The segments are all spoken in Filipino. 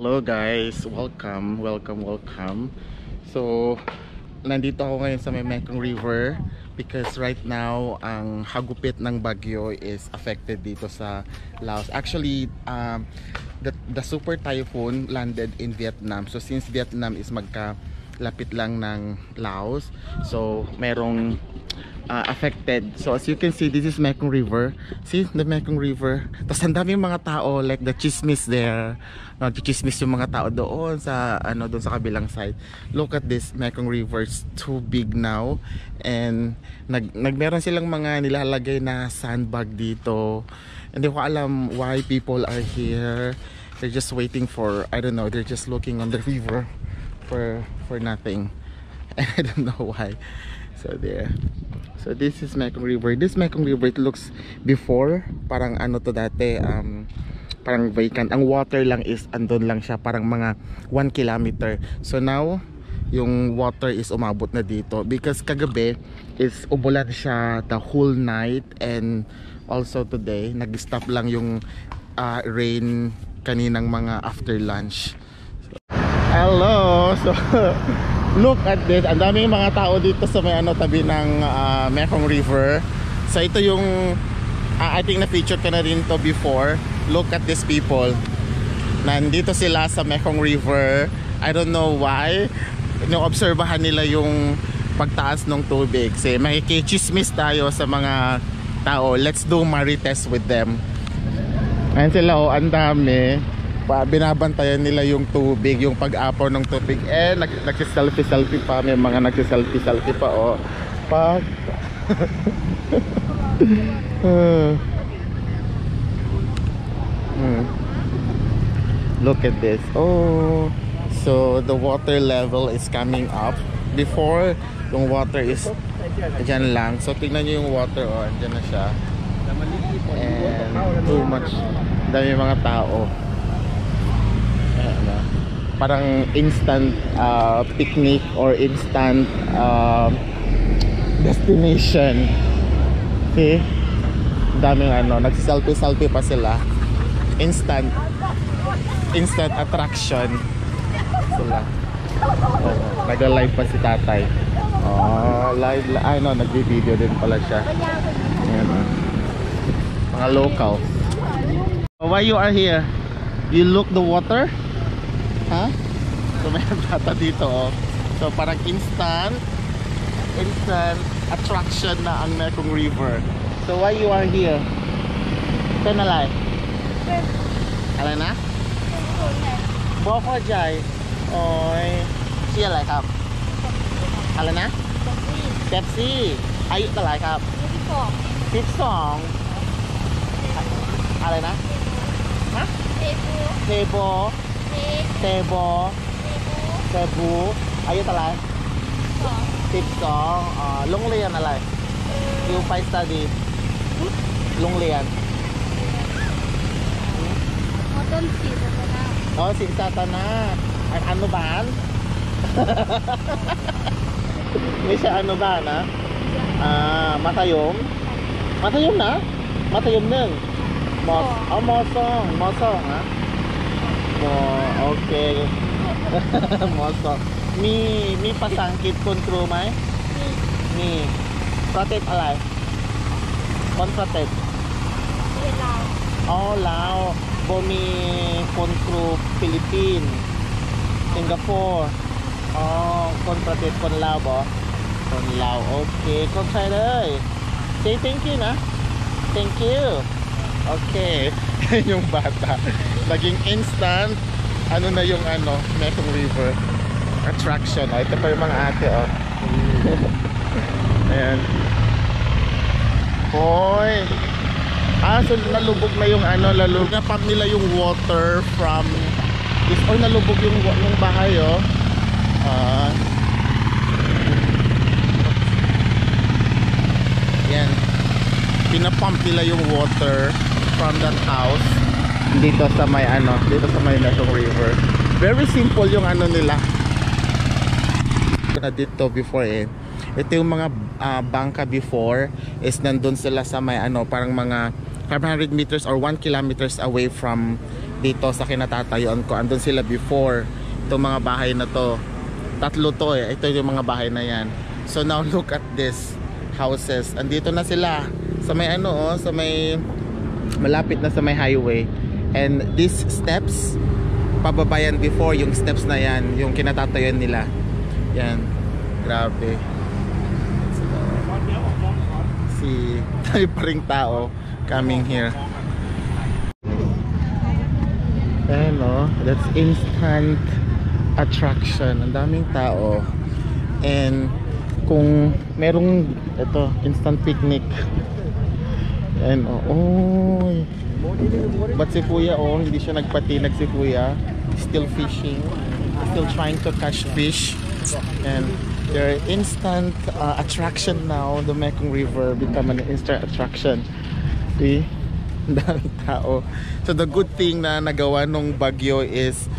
Hello guys, welcome. So, nandito ako ngayon sa may Mekong River because right now ang hagupit ng bagyo is affected dito sa Laos. Actually, the super typhoon landed in Vietnam. So since Vietnam is magkalapit lang ng Laos, so merong affected. So as you can see, this is Mekong River. See the Mekong River. Tapos ang daming mga tao, like the chismis there. Chismis yung mga tao doon sa doon sa kabilang side. Look at this Mekong River, it's too big now. And nagmeron silang mga nilalagay na sandbag dito. Hindi ko alam why people are here. They're just waiting for, I don't know, they're just looking on the river for nothing. And I don't know why. So there. So this is Mekong River. This Mekong River, it looks before parang to dati, parang vacant. Ang water lang is andun lang siya, parang mga 1 kilometer. So now yung water is umabot na dito because kagabi is umulan siya the whole night, and also today nag-stop lang yung rain kaninang mga after lunch. So, hello. So look at this, ang daming mga tao dito sa may tabi ng Mekong River. So ito yung I think na-feature ko na rin to before. Look at these people. Nandito sila sa Mekong River. I don't know why. Obserbahan nila yung pagtaas ng tubig. Kasi makikichismis tayo sa mga tao. Let's do marites with them. Ayan sila, ang dami. Binabantayan nila yung tubig, yung pag-apaw ng tubig. Nagsiselfie pa. May mga nagsiselfie pa, pag look at this. So the water level is coming up. Before, yung water is dyan lang. So tignan nyo yung water, dyan na siya. And too much. Dami mga tao. Parang instant picnic or instant destination. See? Daming nagsiselfie pa sila. Instant attraction sila. Nagla-live pa si tatay. Live, nagvi-video din pala siya. Ayan, mga local. Why you are here? You look the water? Huh? So may tata dito, So parang instant attraction na ang Mekong River. So why you are here? Saan nalay? Alay na? Boko jay. Oy. Siya alay kap? Alay na? Pepsi. Ayo talay kap? 12. Alay na? Ha? Tebo. Cebu. Ayo talay? 12. โรงเรียนอะไร You find study โรงเรียน ต้นศรีสัตนาศรีสัตนาอนุบาล ไม่ใช่อนุบาลนะมัธยมนะมัธยม 1ม.2 นะโอเค ม.2 มีภาษาอังกฤษคุณครูไหมมีประเทศอะไรคนประเทศลาวลาวบ่มีคนครูฟิลิปปินส์สิงคโปร์คนประเทศคนลาวบ่คนลาวโอเคคนไทยเลย say thank you นะ thank you โอเค yung bata naging instant na yung Mekong River attraction. Ito pa yung mga ate, ayan. Hoy. So nalubog na yung na-pump nila yung water from this, nalubog yung bahay, yan. Pinapump nila yung water from that house dito sa may Mekong River. Very simple yung nila. Na dito before ito yung mga bangka before is nandun sila sa may parang mga 500 meters or 1 kilometers away from dito sa kinatatayuan ko. Andun sila before. Itong mga bahay na to, tatlo to eh. Ito yung mga bahay na yan. So now look at this houses. Andito na sila sa may ano oh, sa may malapit na sa may highway. And these steps, pababayan before yung steps na yan, yung kinatatayuan nila. Yan. Grabe. Si tayo pa ring tao coming here. Ayan o, that's instant attraction. Ang daming tao. And kung merong ito, instant picnic. Ayan o, oh. But si kuya oh, hindi siya nagpatinag si kuya. Still fishing. Still trying to catch fish. And their instant attraction now, the Mekong River become an instant attraction. See? Ang daming tao. So the good thing na nagawa nung bagyo is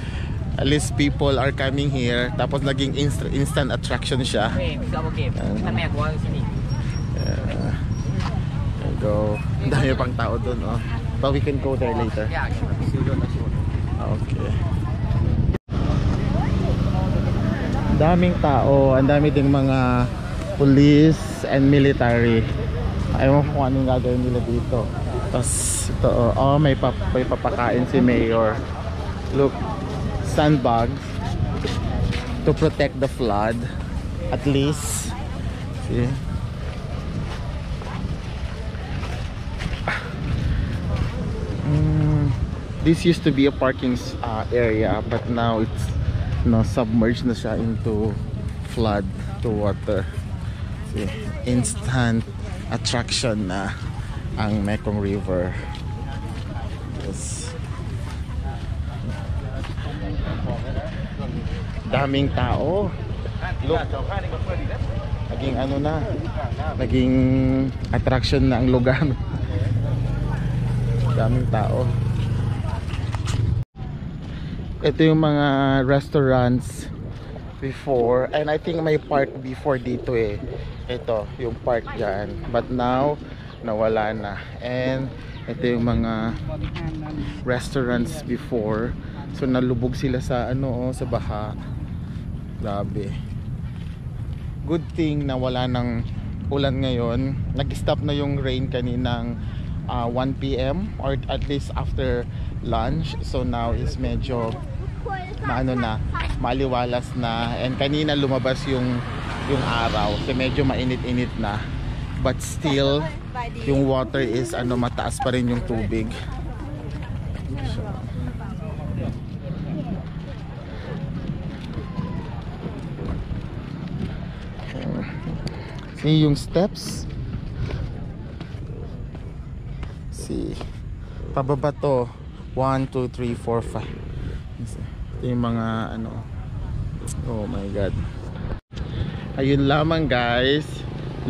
at least people are coming here. Tapos naging instant attraction siya. Go. Ang dami pang tao dun oh. But we can go there later. Okay. Daming tao, ang dami ding mga police and military. Ayaw mo kung anong gagawin nila dito. Tapos ito, oh, may papakain si Mayor. Look, sandbags to protect the flood. At least, see? This used to be a parking area, but now it's submerged na siya into flood to water. See, instant attraction na ang Mekong River. Yes. Daming tao. Look, naging ano na, naging attraction na ang lugar. Daming tao. Ito yung mga restaurants before, and I think may park before dito eh. Ito yung park dyan, but now nawala na. And ito yung mga restaurants before, so nalubog sila sa ano, sa baha. Grabe. Good thing na wala ng ulan ngayon. Nag-stop na yung rain kaninang 1 PM or at least after lunch. So now is medyo maano na, maliwalas na, and kanina lumabas yung araw, so medyo mainit-init na, but still yung water is ano, mataas pa rin yung tubig. So, see yung steps, see pababa to 1, 2, 3, 4, 5. Ito yung mga ano, oh my god. Ayun lamang guys.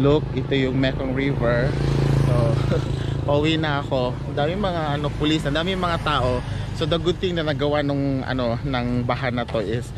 Look, ito yung Mekong River. So pauwi na ako. Ang daming mga ano, pulis, ang daming mga tao. So the good thing na nagawa nung ano, ng baha na to is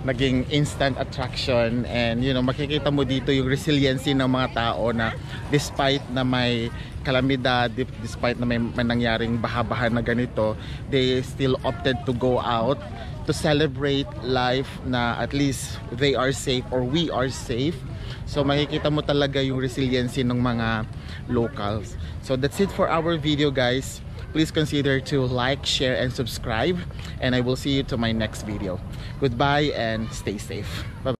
naging instant attraction. And you know, makikita mo dito yung resiliency ng mga tao na despite na may kalamidad, despite na may nangyaring baha-baha na ganito, they still opted to go out to celebrate life, na at least they are safe or we are safe. So makikita mo talaga yung resiliency ng mga locals. So that's it for our video guys. Please consider to like, share and subscribe, and I will see you to my next video. Goodbye and stay safe. Bye.